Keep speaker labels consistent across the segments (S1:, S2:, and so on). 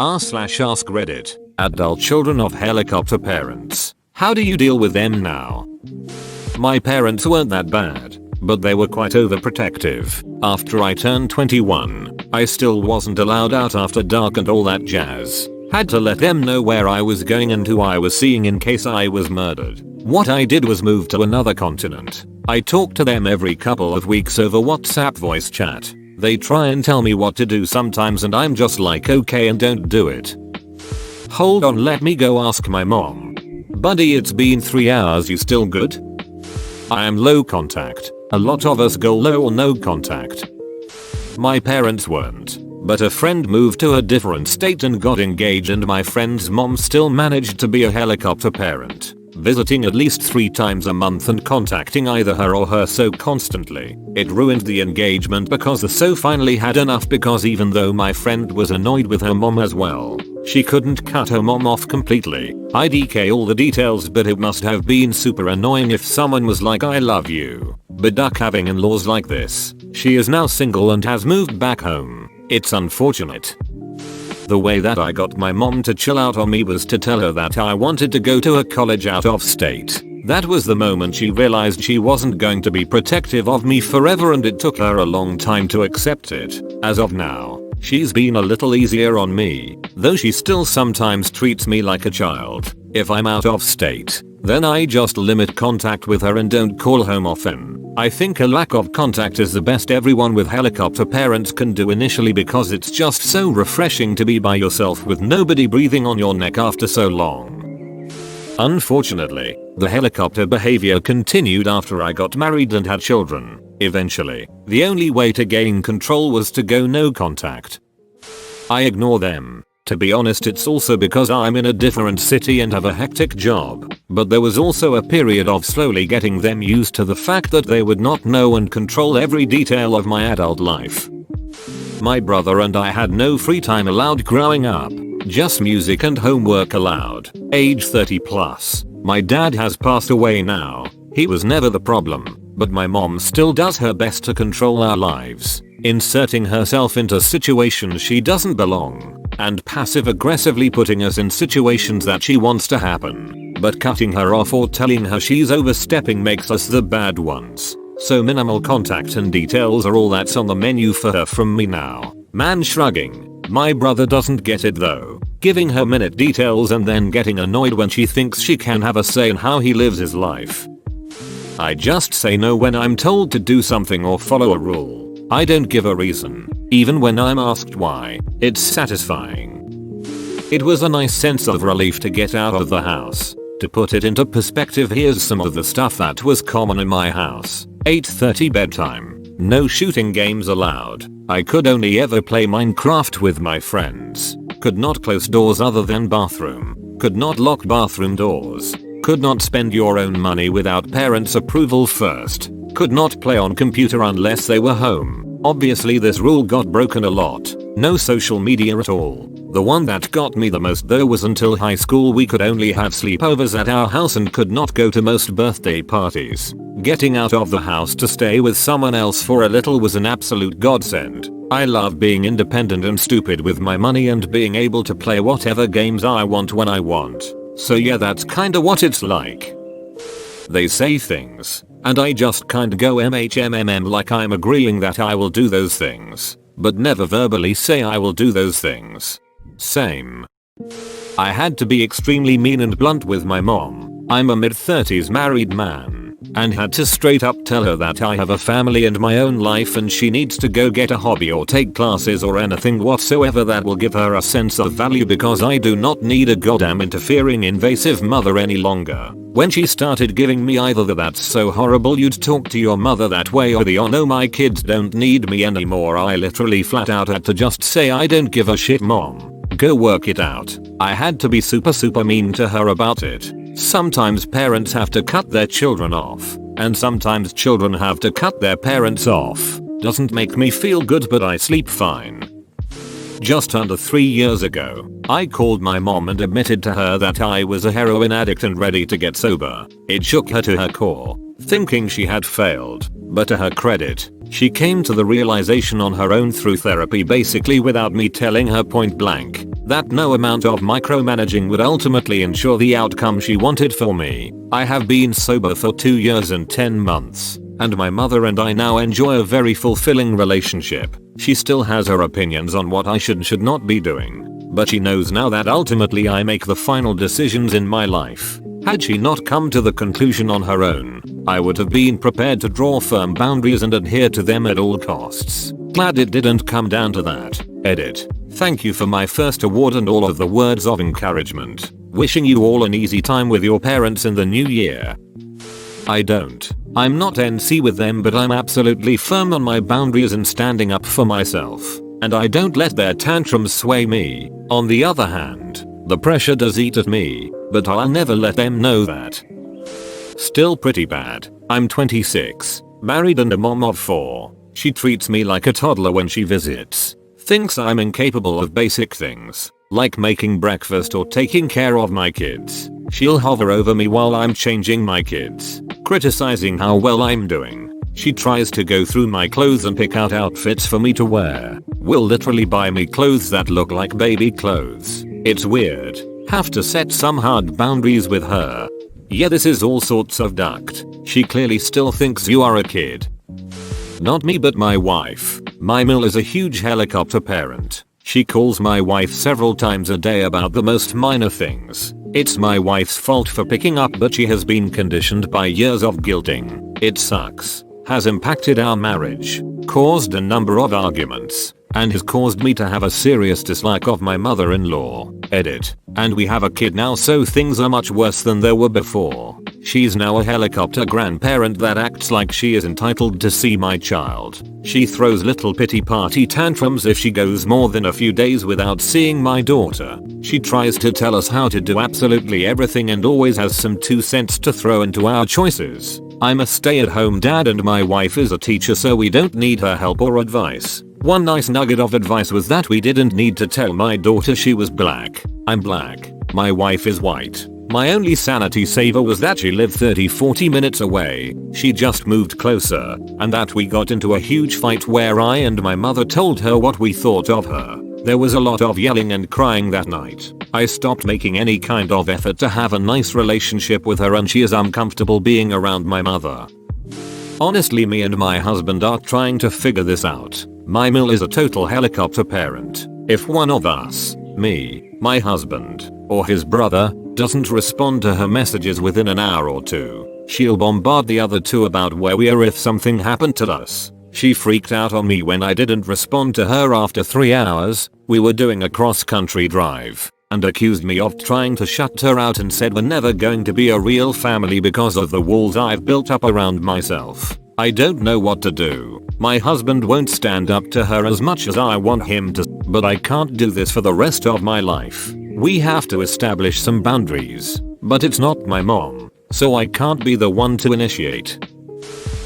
S1: r/AskReddit. Adult children of helicopter parents. How do you deal with them now? My parents weren't that bad, but they were quite overprotective. After I turned 21, I still wasn't allowed out after dark and all that jazz. Had to let them know where I was going and who I was seeing in case I was murdered. What I did was move to another continent. I talk to them every couple of weeks over WhatsApp voice chat. They try and tell me what to do sometimes and I'm just like okay and don't do it. Hold on, let me go ask my mom. Buddy, it's been 3 hours, you still good? I am low contact. A lot of us go low or no contact. My parents weren't, but a friend moved to a different state and got engaged and my friend's mom still managed to be a helicopter parent, visiting at least 3 times a month and contacting either her or her so constantly. It ruined the engagement because the so finally had enough because even though my friend was annoyed with her mom as well, she couldn't cut her mom off completely. I DK all the details, but it must have been super annoying if someone was like I love you. But duck having in-laws like this. She is now single and has moved back home. It's unfortunate. The way that I got my mom to chill out on me was to tell her that I wanted to go to a college out of state. That was the moment she realized she wasn't going to be protective of me forever and it took her a long time to accept it. As of now, she's been a little easier on me, though she still sometimes treats me like a child. If I'm out of state, then I just limit contact with her and don't call home often. I think a lack of contact is the best everyone with helicopter parents can do initially because it's just so refreshing to be by yourself with nobody breathing on your neck after so long. Unfortunately, the helicopter behavior continued after I got married and had children. Eventually, the only way to gain control was to go no contact. I ignore them. To be honest, it's also because I'm in a different city and have a hectic job, but there was also a period of slowly getting them used to the fact that they would not know and control every detail of my adult life. My brother and I had no free time allowed growing up, just music and homework allowed. Age 30 plus. My dad has passed away now. He was never the problem, but my mom still does her best to control our lives, inserting herself into situations she doesn't belong, and passive-aggressively putting us in situations that she wants to happen. But cutting her off or telling her she's overstepping makes us the bad ones. So minimal contact and details are all that's on the menu for her from me now. Man shrugging. My brother doesn't get it though. Giving her minute details and then getting annoyed when she thinks she can have a say in how he lives his life. I just say no when I'm told to do something or follow a rule. I don't give a reason, even when I'm asked why. It's satisfying. It was a nice sense of relief to get out of the house. To put it into perspective, here's some of the stuff that was common in my house. 8:30 bedtime. No shooting games allowed. I could only ever play Minecraft with my friends. Could not close doors other than bathroom. Could not lock bathroom doors. Could not spend your own money without parents' approval first. Could not play on computer unless they were home. Obviously this rule got broken a lot. No social media at all. The one that got me the most though was until high school we could only have sleepovers at our house and could not go to most birthday parties. Getting out of the house to stay with someone else for a little was an absolute godsend. I love being independent and stupid with my money and being able to play whatever games I want when I want. So yeah, that's kinda what it's like. They say things, and I just kinda go MHMMM like I'm agreeing that I will do those things, but never verbally say I will do those things. Same. I had to be extremely mean and blunt with my mom. I'm a mid-30s married man, and had to straight up tell her that I have a family and my own life and she needs to go get a hobby or take classes or anything whatsoever that will give her a sense of value because I do not need a goddamn interfering invasive mother any longer. When she started giving me either the "that's so horrible you'd talk to your mother that way" or the "oh no my kids don't need me anymore," I literally flat out had to just say I don't give a shit mom. Go work it out. I had to be super mean to her about it. Sometimes parents have to cut their children off, and sometimes children have to cut their parents off. Doesn't make me feel good, but I sleep fine. Just under 3 years ago, I called my mom and admitted to her that I was a heroin addict and ready to get sober. It shook her to her core, thinking she had failed, but to her credit, she came to the realization on her own through therapy, basically without me telling her point blank. that no amount of micromanaging would ultimately ensure the outcome she wanted for me. I have been sober for 2 years and 10 months, and my mother and I now enjoy a very fulfilling relationship. She still has her opinions on what I should and should not be doing, but she knows now that ultimately I make the final decisions in my life. Had she not come to the conclusion on her own, I would have been prepared to draw firm boundaries and adhere to them at all costs. Glad it didn't come down to that. Edit. Thank you for my first award and all of the words of encouragement. Wishing you all an easy time with your parents in the new year. I don't. I'm not NC with them, but I'm absolutely firm on my boundaries and standing up for myself. And I don't let their tantrums sway me. On the other hand, the pressure does eat at me, but I'll never let them know that. Still pretty bad. I'm 26, married and a mom of 4. She treats me like a toddler when she visits. Thinks I'm incapable of basic things, like making breakfast or taking care of my kids. She'll hover over me while I'm changing my kids, criticizing how well I'm doing. She tries to go through my clothes and pick out outfits for me to wear. Will literally buy me clothes that look like baby clothes. It's weird. Have to set some hard boundaries with her. Yeah, this is all sorts of duct. She clearly still thinks you are a kid. Not me, but my wife. My Mill is a huge helicopter parent. She calls my wife several times a day about the most minor things. It's my wife's fault for picking up, but she has been conditioned by years of guilting. It sucks. Has impacted our marriage, caused a number of arguments, and has caused me to have a serious dislike of my mother-in-law. Edit. And we have a kid now, so things are much worse than they were before. She's now a helicopter grandparent that acts like she is entitled to see my child. She throws little pity party tantrums if she goes more than a few days without seeing my daughter. She tries to tell us how to do absolutely everything and always has some 2 cents to throw into our choices. I'm a stay-at-home dad and my wife is a teacher, so we don't need her help or advice. One nice nugget of advice was that we didn't need to tell my daughter she was black. I'm black. My wife is white. My only sanity saver was that she lived 30-40 minutes away. She just moved closer, and that we got into a huge fight where I and my mother told her what we thought of her. There was a lot of yelling and crying that night. I stopped making any kind of effort to have a nice relationship with her, and she is uncomfortable being around my mother. Honestly, me and my husband are trying to figure this out. My Mill is a total helicopter parent. If one of us, me, my husband, or his brother, doesn't respond to her messages within an hour or 2, she'll bombard the other 2 about where we are if something happened to us. She freaked out on me when I didn't respond to her after 3 hours. We were doing a cross-country drive, and accused me of trying to shut her out and said we're never going to be a real family because of the walls I've built up around myself. I don't know what to do. My husband won't stand up to her as much as I want him to, but I can't do this for the rest of my life. We have to establish some boundaries, but it's not my mom, so I can't be the one to initiate.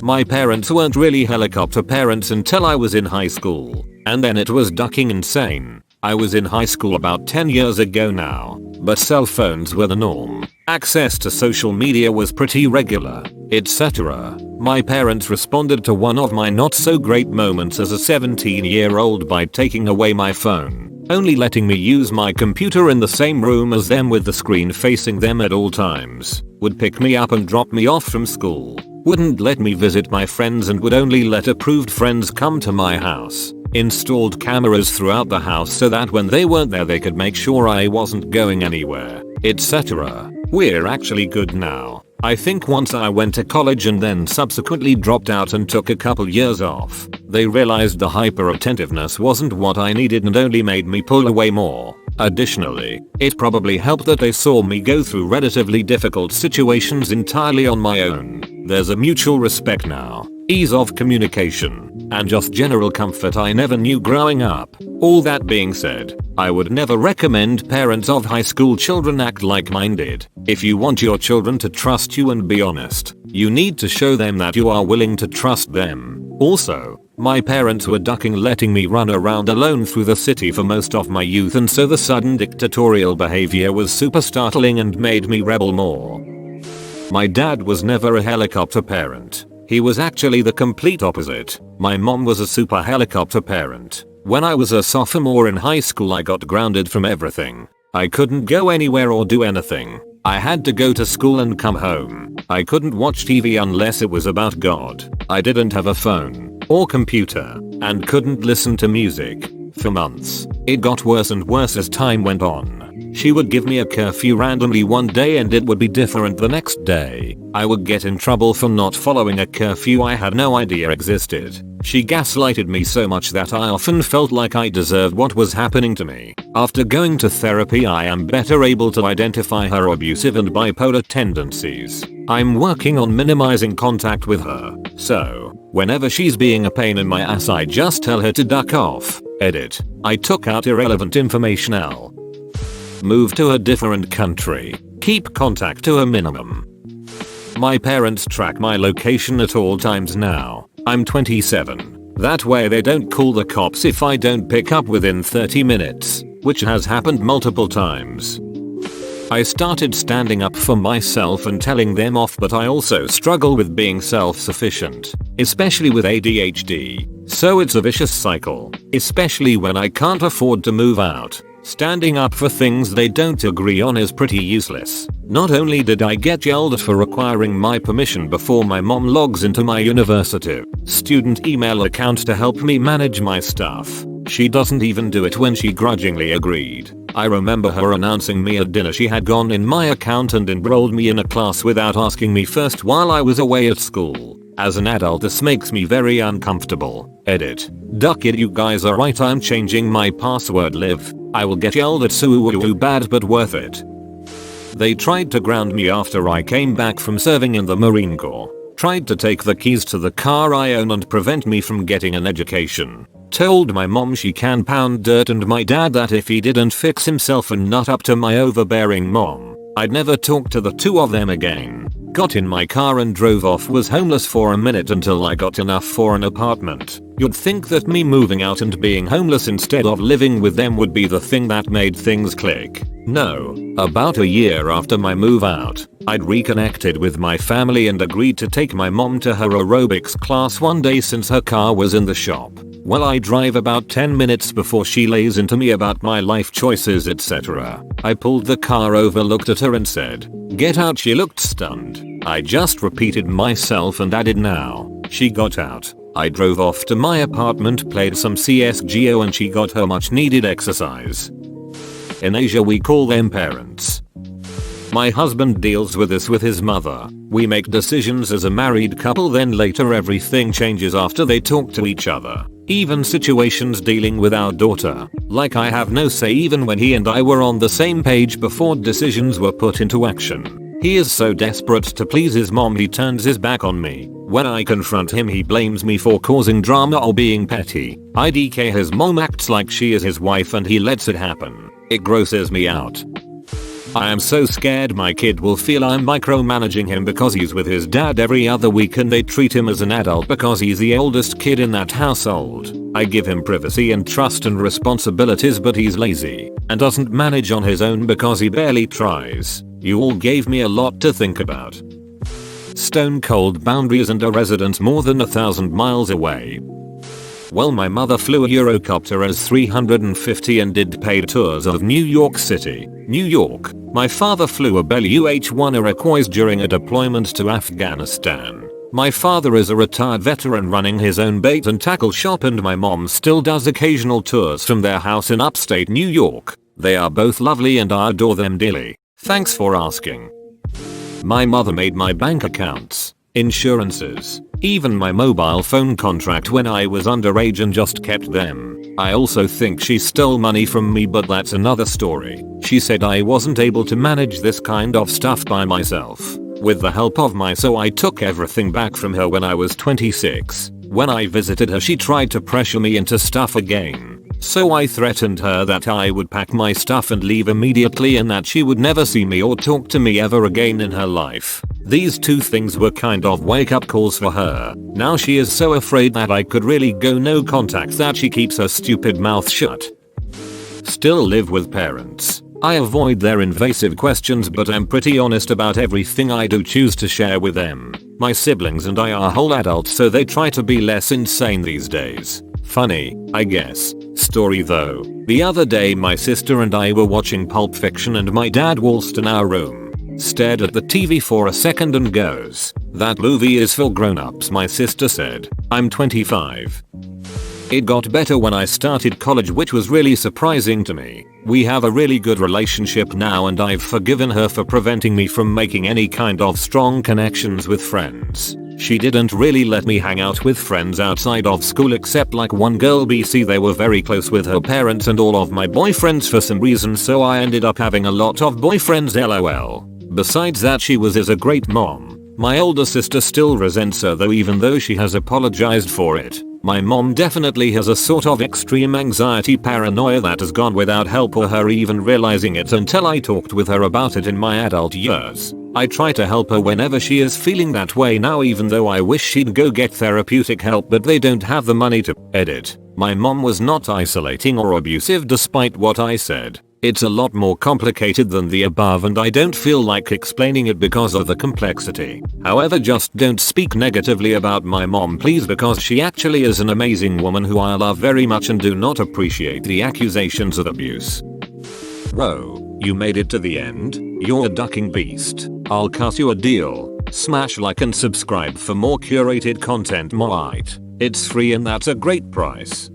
S1: My parents weren't really helicopter parents until I was in high school, and then it was ducking insane. I was in high school about 10 years ago now, but cell phones were the norm. Access to social media was pretty regular, etc. My parents responded to one of my not so great moments as a 17-year-old by taking away my phone, only letting me use my computer in the same room as them with the screen facing them at all times. Would pick me up and drop me off from school. Wouldn't let me visit my friends and would only let approved friends come to my house. Installed cameras throughout the house so that when they weren't there they could make sure I wasn't going anywhere, etc. We're actually good now. I think once I went to college and then subsequently dropped out and took a couple years off, they realized the hyper-attentiveness wasn't what I needed and only made me pull away more. Additionally, it probably helped that they saw me go through relatively difficult situations entirely on my own. There's a mutual respect now, ease of communication, and just general comfort I never knew growing up. All that being said, I would never recommend parents of high school children act like mine did. If you want your children to trust you and be honest, you need to show them that you are willing to trust them. Also, my parents were ducking letting me run around alone through the city for most of my youth, and so the sudden dictatorial behavior was super startling and made me rebel more. My dad was never a helicopter parent. He was actually the complete opposite. My mom was a super helicopter parent. When I was a sophomore in high school I got grounded from everything. I couldn't go anywhere or do anything. I had to go to school and come home. I couldn't watch TV unless it was about God. I didn't have a phone or computer and couldn't listen to music for months. It got worse and worse as time went on. She would give me a curfew randomly one day and it would be different the next day. I would get in trouble for not following a curfew I had no idea existed. She gaslighted me so much that I often felt like I deserved what was happening to me. After going to therapy I am better able to identify her abusive and bipolar tendencies. I'm working on minimizing contact with her. So, whenever she's being a pain in my ass I just tell her to duck off. Edit. I took out irrelevant information. L. Move to a different country. Keep contact to a minimum. My parents track my location at all times now. I'm 27. That way they don't call the cops if I don't pick up within 30 minutes, which has happened multiple times. I started standing up for myself and telling them off, but I also struggle with being self-sufficient, especially with ADHD. So it's a vicious cycle, especially when I can't afford to move out. Standing up for things they don't agree on is pretty useless. Not only did I get yelled at for requiring my permission before my mom logs into my university student email account to help me manage my stuff, she doesn't even do it when she grudgingly agreed. I remember her announcing me at dinner she had gone in my account and enrolled me in a class without asking me first while I was away at school. As an adult this makes me very uncomfortable. Edit. Duck it, you guys are right, I'm changing my password. Live. I will get yelled at so bad but worth it. They tried to ground me after I came back from serving in the Marine Corps. Tried to take the keys to the car I own and prevent me from getting an education. Told my mom she can pound dirt and my dad that if he didn't fix himself and nut up to my overbearing mom, I'd never talk to the two of them again. Got in my car and drove off. Was homeless for a minute until I got enough for an apartment. You'd think that me moving out and being homeless instead of living with them would be the thing that made things click. No. About a year after my move out, I'd reconnected with my family and agreed to take my mom to her aerobics class one day since her car was in the shop. Well, I drive about 10 minutes before she lays into me about my life choices, etc. I pulled the car over, looked at her and said, "Get out." She looked stunned. I just repeated myself and added, "Now." She got out. I drove off to my apartment, played some CSGO and she got her much needed exercise. In Asia we call them parents. My husband deals with this with his mother. We make decisions as a married couple, then later everything changes after they talk to each other. Even situations dealing with our daughter. Like I have no say even when he and I were on the same page before decisions were put into action. He is so desperate to please his mom he turns his back on me. When I confront him he blames me for causing drama or being petty. IDK his mom acts like she is his wife and he lets it happen. It grosses me out. I am so scared my kid will feel I'm micromanaging him because he's with his dad every other week and they treat him as an adult because he's the oldest kid in that household. I give him privacy and trust and responsibilities, but he's lazy and doesn't manage on his own because he barely tries. You all gave me a lot to think about. Stone cold boundaries and a residence more than 1,000 miles away. Well, my mother flew a Eurocopter as 350 and did paid tours of New York City, New York. My father flew a Bell UH-1 Iroquois during a deployment to Afghanistan. My father is a retired veteran running his own bait and tackle shop, and my mom still does occasional tours from their house in upstate New York. They are both lovely and I adore them dearly. Thanks for asking. My mother made my bank accounts, insurances, even my mobile phone contract when I was underage and just kept them. I also think she stole money from me, but that's another story. She said I wasn't able to manage this kind of stuff by myself. With the help of so I took everything back from her when I was 26. When I visited her she tried to pressure me into stuff again. So I threatened her that I would pack my stuff and leave immediately and that she would never see me or talk to me ever again in her life. These two things were kind of wake-up calls for her. Now she is so afraid that I could really go no contact that she keeps her stupid mouth shut. Still live with parents. I avoid their invasive questions, but I'm pretty honest about everything I do choose to share with them. My siblings and I are whole adults, so they try to be less insane these days. Funny, I guess. story though. The other day my sister and I were watching Pulp Fiction and my dad waltzed in our room, stared at the TV for a second and goes, "That movie is for grown-ups," my sister said. I'm 25. It got better when I started college, which was really surprising to me. We have a really good relationship now and I've forgiven her for preventing me from making any kind of strong connections with friends. She didn't really let me hang out with friends outside of school except like one girl BC. They were very close with her parents and all of my boyfriends for some reason, so I ended up having a lot of boyfriends lol. Besides that, she is a great mom. My older sister still resents her though, even though she has apologized for it. My mom definitely has a sort of extreme anxiety paranoia that has gone without help or her even realizing it until I talked with her about it in my adult years. I try to help her whenever she is feeling that way now, even though I wish she'd go get therapeutic help, but they don't have the money to. Edit. My mom was not isolating or abusive despite what I said. It's a lot more complicated than the above and I don't feel like explaining it because of the complexity. However, just don't speak negatively about my mom please, because she actually is an amazing woman who I love very much and do not appreciate the accusations of abuse. Bro, you made it to the end? You're a ducking beast. I'll cut you a deal. Smash like and subscribe for more curated content. It's free and that's a great price.